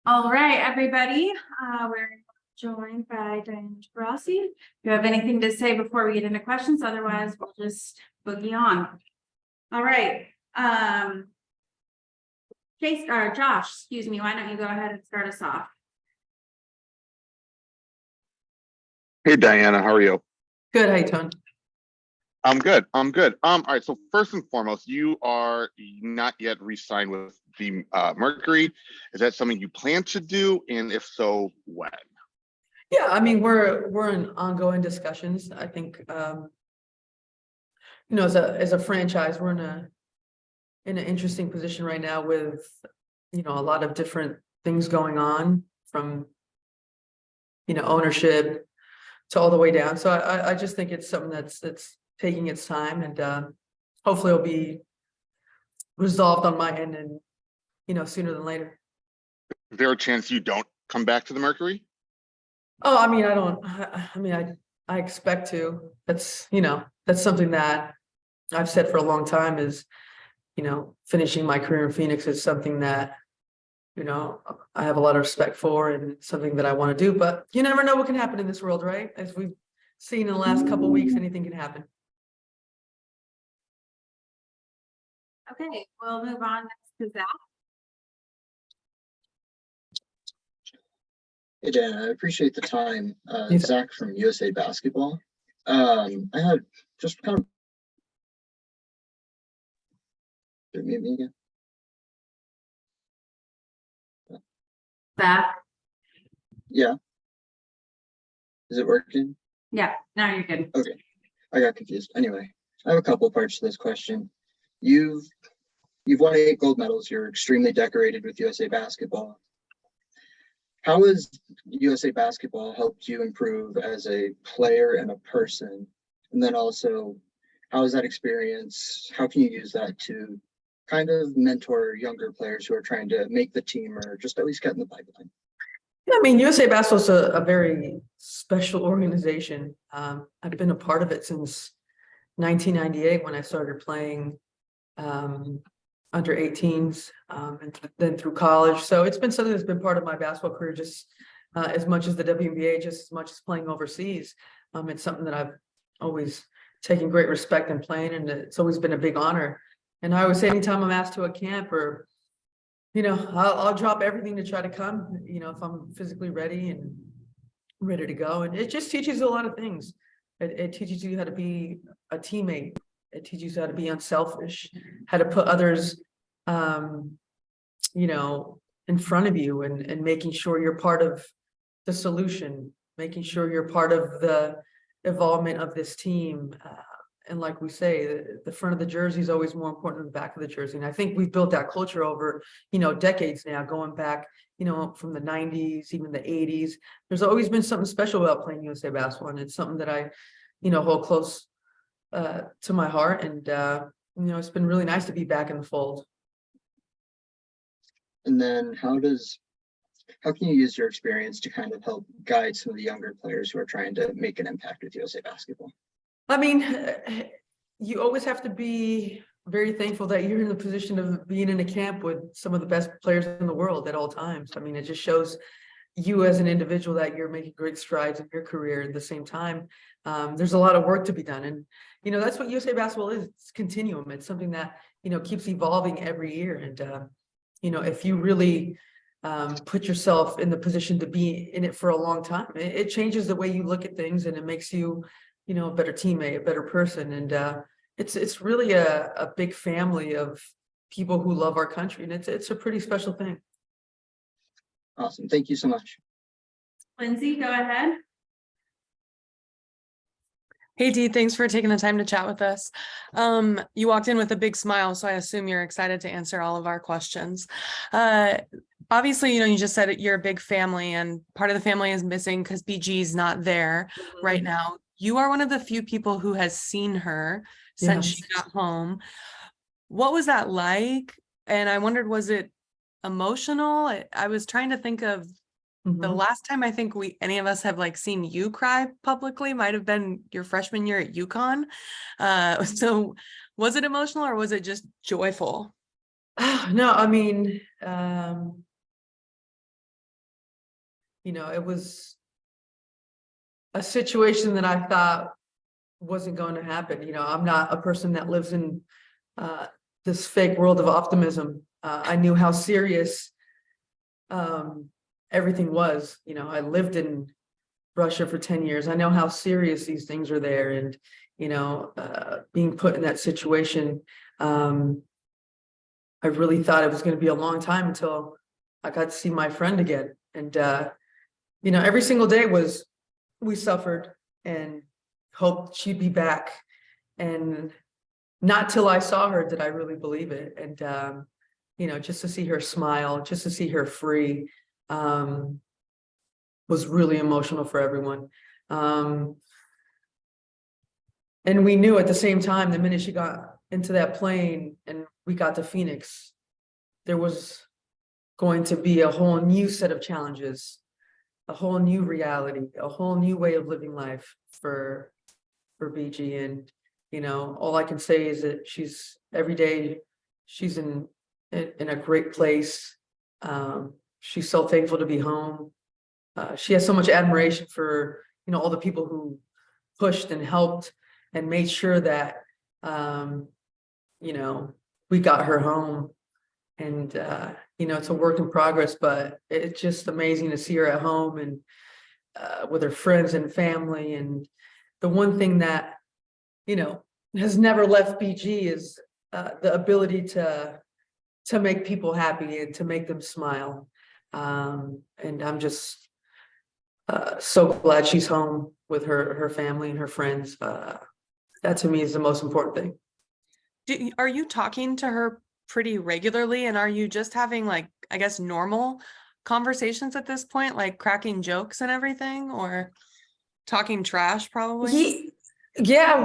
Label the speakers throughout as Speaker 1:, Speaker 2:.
Speaker 1: All right, everybody. We're joined by Diana Taurasi. Do you have anything to say before we get into questions? Otherwise, we'll just boogie on. All right. Josh, excuse me. Why don't you go ahead and start us off?
Speaker 2: Hey Diana, how are you?
Speaker 3: Good, how you doing?
Speaker 2: I'm good. I'm good. All right. So first and foremost, you are not yet re-signed with the Mercury. Is that something you plan to do? And if so, when?
Speaker 3: Yeah, I mean, we're in ongoing discussions. I think as a franchise, we're in an interesting position right now with a lot of different things going on from ownership to all the way down. So I just think it's something that's taking its time, and hopefully it'll be resolved on my end and sooner than later.
Speaker 2: Is there a chance you don't come back to the Mercury?
Speaker 3: Oh, I mean, I expect to. That's something that I've said for a long time is, finishing my career in Phoenix is something that, I have a lot of respect for and something that I want to do. But you never know what can happen in this world, right? As we've seen in the last couple of weeks, anything can happen.
Speaker 1: Okay, we'll move on next to Zach.
Speaker 4: Hey Dan, I appreciate the time.
Speaker 3: Yes.
Speaker 4: Zach from USA Basketball. I had just kind of Did it mute me again?
Speaker 1: Zach.
Speaker 4: Yeah. Is it working?
Speaker 1: Yeah, now you're good.
Speaker 4: Okay. I got confused. Anyway, I have a couple parts to this question. You've won 8 gold medals. You're extremely decorated with USA Basketball. How has USA Basketball helped you improve as a player and a person? And then also, how is that experience? How can you use that to kind of mentor younger players who are trying to make the team or just at least get in the pipeline?
Speaker 3: Yeah, I mean, USA Basketball is a very special organization. I've been a part of it since 1998 when I started playing under 18s and then through college. So it's been something that's been part of my basketball career just as much as the WNBA, just as much as playing overseas. It's something that I've always taken great respect in playing, and it's always been a big honor. And I always say anytime I'm asked to a camp or, I'll drop everything to try to come, if I'm physically ready and ready to go. And it just teaches you a lot of things. It teaches you how to be a teammate. It teaches you how to be unselfish, how to put others, in front of you and making sure you're part of the solution, making sure you're part of the involvement of this team. And like we say, the front of the jersey is always more important than the back of the jersey. And I think we've built that culture over, decades now, going back, from the 90s, even the 80s. There's always been something special about playing USA basketball. And it's something that I, hold close to my heart. And, it's been really nice to be back in the fold.
Speaker 4: And then how can you use your experience to kind of help guide some of the younger players who are trying to make an impact with USA Basketball?
Speaker 3: I mean, you always have to be very thankful that you're in the position of being in a camp with some of the best players in the world at all times. I mean, it just shows you as an individual that you're making great strides in your career. At the same time, there's a lot of work to be done. And, that's what USA Basketball is. It's continuum. It's something that, keeps evolving every year. And, if you really put yourself in the position to be in it for a long time, it changes the way you look at things, and it makes you, a better teammate, a better person. And it's really a big family of people who love our country. And it's a pretty special thing.
Speaker 4: Awesome. Thank you so much.
Speaker 1: Lindsay, go ahead.
Speaker 5: Hey Dee, thanks for taking the time to chat with us. You walked in with a big smile, so I assume you're excited to answer all of our questions. Obviously, you just said you're a big family, and part of the family is missing because BG's not there right now. You are one of the few people who has seen her since she got home. What was that like? And I wondered, was it emotional? I was trying to think of the last time I think any of us have seen you cry publicly might have been your freshman year at UConn. So was it emotional or was it just joyful?
Speaker 3: No, I mean, it was a situation that I thought wasn't going to happen. I'm not a person that lives in this fake world of optimism. I knew how serious everything was. I lived in Russia for 10 years. I know how serious these things are there, and being put in that situation, I really thought it was going to be a long time until I got to see my friend again. And every single day we suffered and hoped she'd be back, and not till I saw her did I really believe it. And just to see her smile, just to see her free, was really emotional for everyone. And we knew at the same time, the minute she got into that plane and we got to Phoenix, there was going to be a whole new set of challenges, a whole new reality, a whole new way of living life for BG. And all I can say is that every day she's in a great place. She's so thankful to be home. She has so much admiration for all the people who pushed and helped and made sure that we got her home. And it's a work in progress, but it's just amazing to see her at home and with her friends and family. And the one thing that has never left BG is the ability to make people happy and to make them smile. And I'm just so glad she's home with her family and her friends. That to me is the most important thing.
Speaker 5: Are you talking to her pretty regularly, and are you just having normal conversations at this point, like cracking jokes and everything, or talking trash probably?
Speaker 3: Yeah,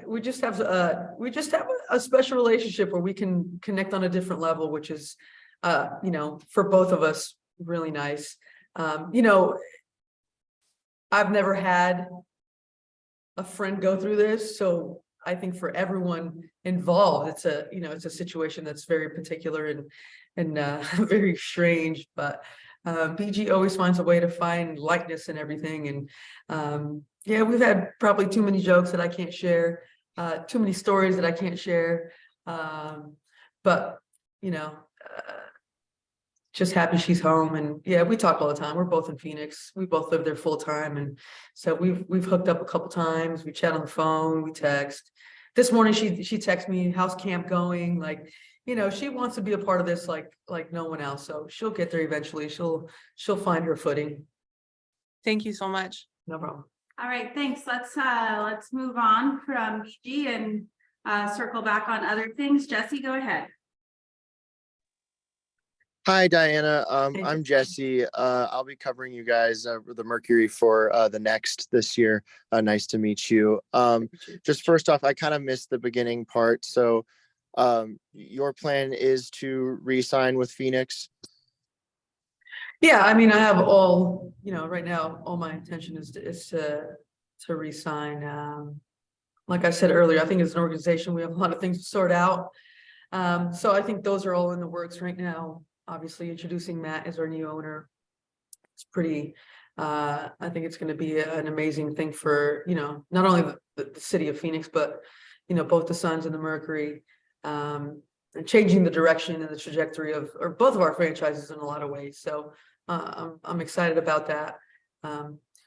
Speaker 3: we just have a special relationship where we can connect on a different level, which is for both of us really nice. I've never had a friend go through this, so I think for everyone involved, it's a situation that's very particular and very strange. But BG always finds a way to find lightness in everything. And we've had probably too many jokes that I can't share, too many stories that I can't share. But just happy she's home. And we talk all the time. We're both in Phoenix. We both live there full time. And so we've hooked up a couple times. We chat on the phone, we text. This morning she texted me, how's camp going? She wants to be a part of this like no one else. So she'll get there eventually. She'll find her footing.
Speaker 5: Thank you so much.
Speaker 3: No problem.
Speaker 1: All right, thanks. Let's move on from BG and circle back on other things. Jesse, go ahead.
Speaker 6: Hi, Diana.
Speaker 3: Hey.
Speaker 6: I'm Jesse. I'll be covering you guys the Mercury for the next this year. Nice to meet you. Just first off, I kind of missed the beginning part. So your plan is to re-sign with Phoenix?
Speaker 3: Yeah, I have all, right now, all my intention is to re-sign. Like I said earlier, I think as an organization, we have a lot of things to sort out. So I think those are all in the works right now. Obviously, introducing Matt as our new owner. It's pretty, I think it's going to be an amazing thing for, not only the city of Phoenix, but, both the Suns and the Mercury, and changing the direction and the trajectory of both of our franchises in a lot of ways. So I'm excited about that.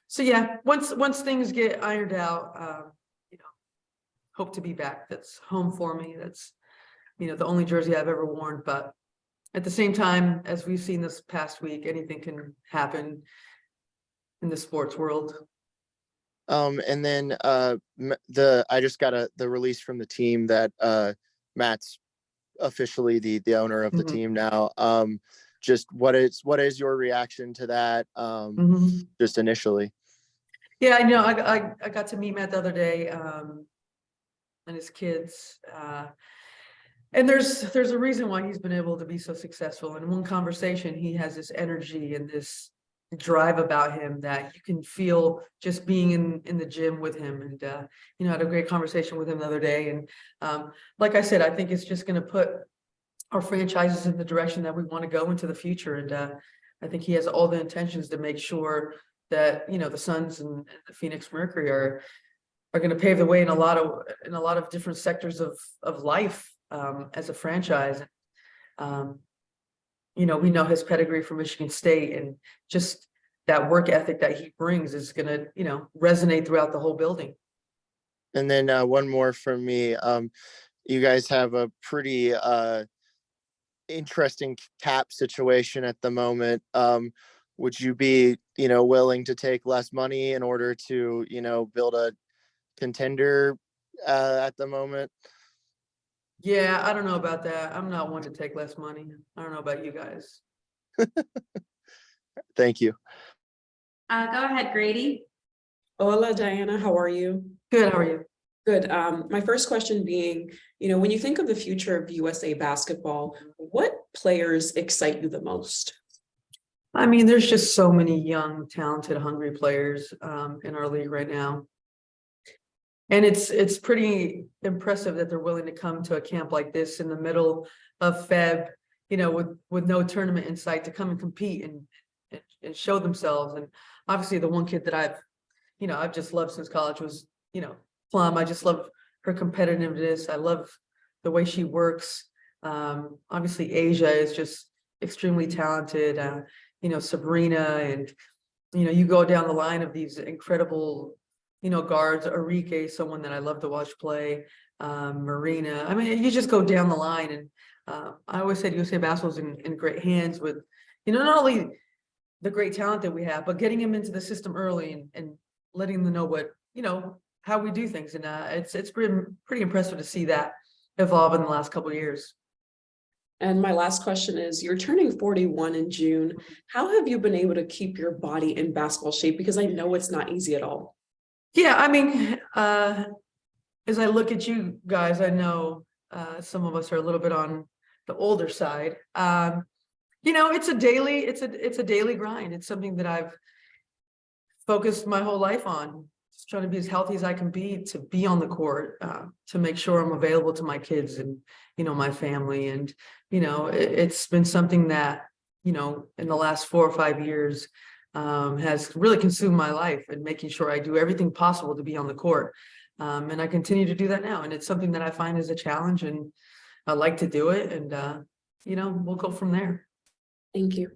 Speaker 3: So once things get ironed out, hope to be back. That's home for me. That's, the only jersey I've ever worn. But at the same time, as we've seen this past week, anything can happen in the sports world.
Speaker 6: And then I just got the release from the team that Matt's officially the owner of the team now. Just what is your reaction to that? Just initially.
Speaker 3: Yeah, I got to meet Matt the other day, and his kids. And there's a reason why he's been able to be so successful. In one conversation, he has this energy and this drive about him that you can feel just being in the gym with him. And I had a great conversation with him the other day. And like I said, I think it's just going to put our franchises in the direction that we want to go into the future. And I think he has all the intentions to make sure that, you know, the Suns and the Phoenix Mercury are going to pave the way in a lot of different sectors of life as a franchise. You know, we know his pedigree from Michigan State, and just that work ethic that he brings is going to, you know, resonate throughout the whole building.
Speaker 6: And then one more from me. You guys have a pretty interesting cap situation at the moment. Would you be, you know, willing to take less money in order to, you know, build a contender at the moment?
Speaker 3: Yeah, I don't know about that. I'm not one to take less money. I don't know about you guys.
Speaker 6: Thank you.
Speaker 1: Go ahead, Grady.
Speaker 7: Hola, Diana. How are you?
Speaker 3: Good. How are you?
Speaker 7: Good. My first question being, you know, when you think of the future of USA basketball, what players excite you the most?
Speaker 3: I mean, there's just so many young, talented, hungry players in our league right now. And it's pretty impressive that they're willing to come to a camp like this in the middle of Feb, you know, with no tournament in sight, to come and compete and show themselves. And obviously the one kid that I've just loved since college was, you know, Plum. I just love her competitiveness. I love the way she works. Obviously Asia is just extremely talented. You know, Sabrina, and, you know, you go down the line of these incredible, you know, guards. Arike, someone that I love to watch play. Marina. I mean, you just go down the line, and I always said USA Basketball's in great hands with, you know, not only the great talent that we have, but getting them into the system early and letting them know what, you know, how we do things. And it's been pretty impressive to see that evolve in the last couple of years.
Speaker 7: And my last question is, you're turning 41 in June. How have you been able to keep your body in basketball shape? Because I know it's not easy at all.
Speaker 3: Yeah, I mean, as I look at you guys, I know some of us are a little bit on the older side. You know, it's a daily grind. It's something that I've focused my whole life on, just trying to be as healthy as I can be, to be on the court, to make sure I'm available to my kids and, you know, my family. And, you know, it's been something that, you know, in the last 4 or 5 years has really consumed my life, and making sure I do everything possible to be on the court. And I continue to do that now. And it's something that I find is a challenge, and I like to do it. And, you know, we'll go from there.
Speaker 7: Thank you.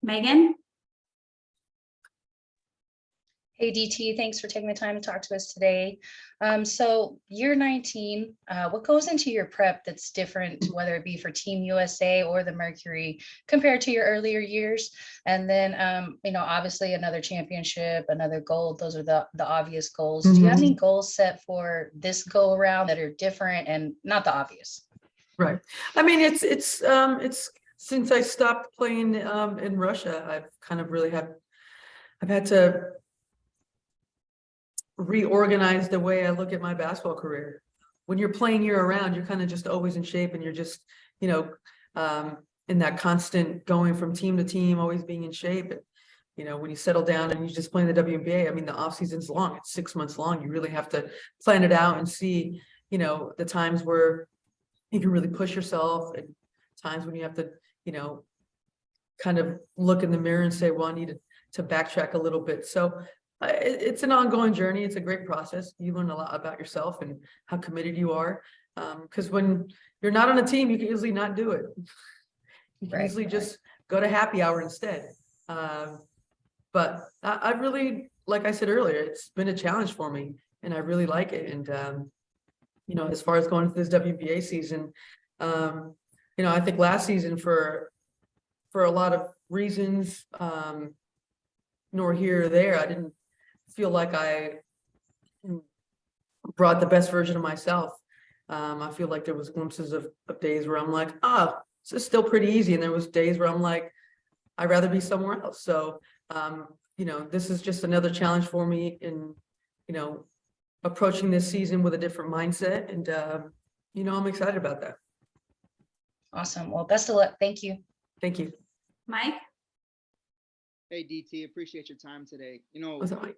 Speaker 1: Megan.
Speaker 8: Hey DT, thanks for taking the time to talk to us today. So year 19, what goes into your prep that's different, whether it be for Team USA or the Mercury, compared to your earlier years? And then, you know, obviously another championship, another gold, those are the obvious goals. Do you have any goals set for this go around that are different and not the obvious?
Speaker 3: Right. I mean, it's since I stopped playing in Russia, I've kind of really I've had to reorganize the way I look at my basketball career. When you're playing year round, you're kind of just always in shape, and you're just, you know, in that constant going from team to team, always being in shape. And, you know, when you settle down and you just play in the WNBA, I mean, the off season's long. It's 6 months long. You really have to plan it out and see, you know, the times where you can really push yourself, and times when you have to, you know, kind of look in the mirror and say, well, I need to backtrack a little bit. So it's an ongoing journey. It's a great process. You learn a lot about yourself and how committed you are. Because when you're not on a team, you can easily not do it. You can easily just go to happy hour instead. But I really, like I said earlier, it's been a challenge for me, and I really like it. And, you know, as far as going to this WNBA season, you know, I think last season for a lot of reasons, nor here or there, I didn't feel like I brought the best version of myself. I feel like there was glimpses of days where I'm like, this is still pretty easy. And there was days where I'm like, I'd rather be somewhere else. So, you know, this is just another challenge for me in, you know, approaching this season with a different mindset. And, you know, I'm excited about that.
Speaker 8: Awesome. Well, best of luck. Thank you.
Speaker 3: Thank you.
Speaker 1: Mike.
Speaker 9: Hey DT, appreciate your time today. You know,
Speaker 3: What's up, Mike?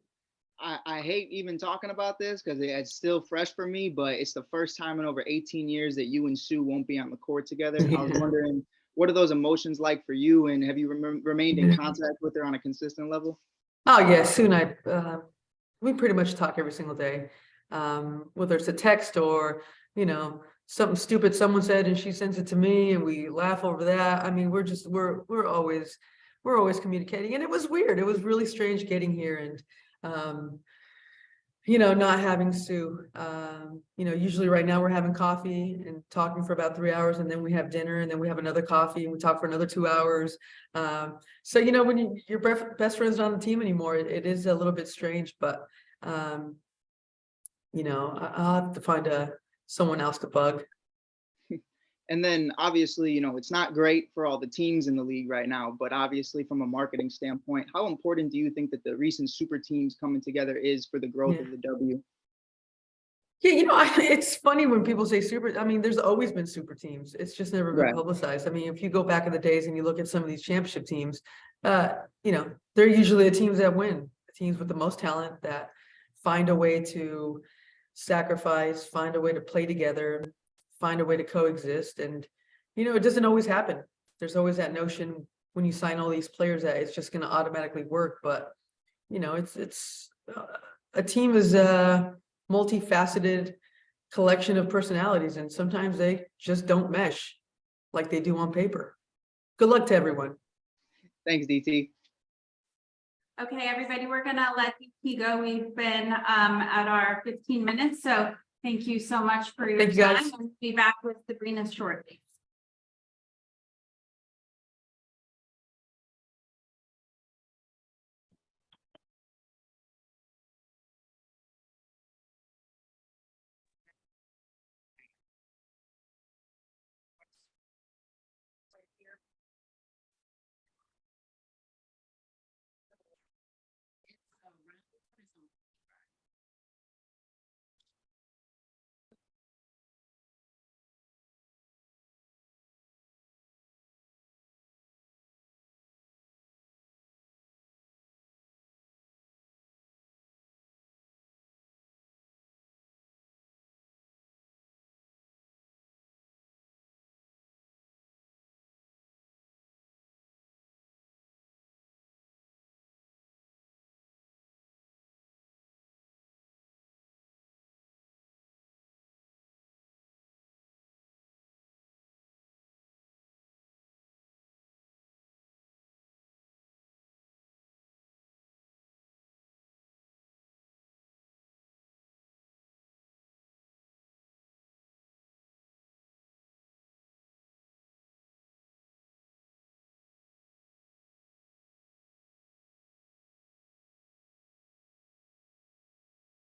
Speaker 9: I hate even talking about this because it's still fresh for me, but it's the first time in over 18 years that you and Sue won't be on the court together. I was wondering, what are those emotions like for you, and have you remained in contact with her on a consistent level?
Speaker 3: Oh, yeah, Sue and I, we pretty much talk every single day. Whether it's a text or, something stupid someone said and she sends it to me and we laugh over that. I mean, we're always communicating, and it was weird. It was really strange getting here and, not having Sue. Usually right now we're having coffee and talking for about 3 hours, and then we have dinner, and then we have another coffee and we talk for another 2 hours. So, when your best friends not on the team anymore, it is a little bit strange, but, I'll have to find someone else to bug.
Speaker 9: And then obviously, it's not great for all the teams in the league right now, but obviously from a marketing standpoint, how important do you think that the recent super teams coming together is for the growth of the W?
Speaker 3: Yeah, it's funny when people say super. I mean, there's always been super teams. It's just never been publicized. I mean, if you go back in the days and you look at some of these championship teams, they're usually the teams that win, the teams with the most talent that find a way to sacrifice, find a way to play together, find a way to coexist. And, it doesn't always happen. There's always that notion when you sign all these players that it's just going to automatically work. But, it's a team is a multifaceted collection of personalities, and sometimes they just don't mesh like they do on paper. Good luck to everyone.
Speaker 9: Thanks, DT.
Speaker 1: Okay, everybody, we're gonna let you go. We've been at our 15 minutes, so thank you so much for your
Speaker 3: Thank you, guys.
Speaker 1: time. We'll be back with Sabrina shortly.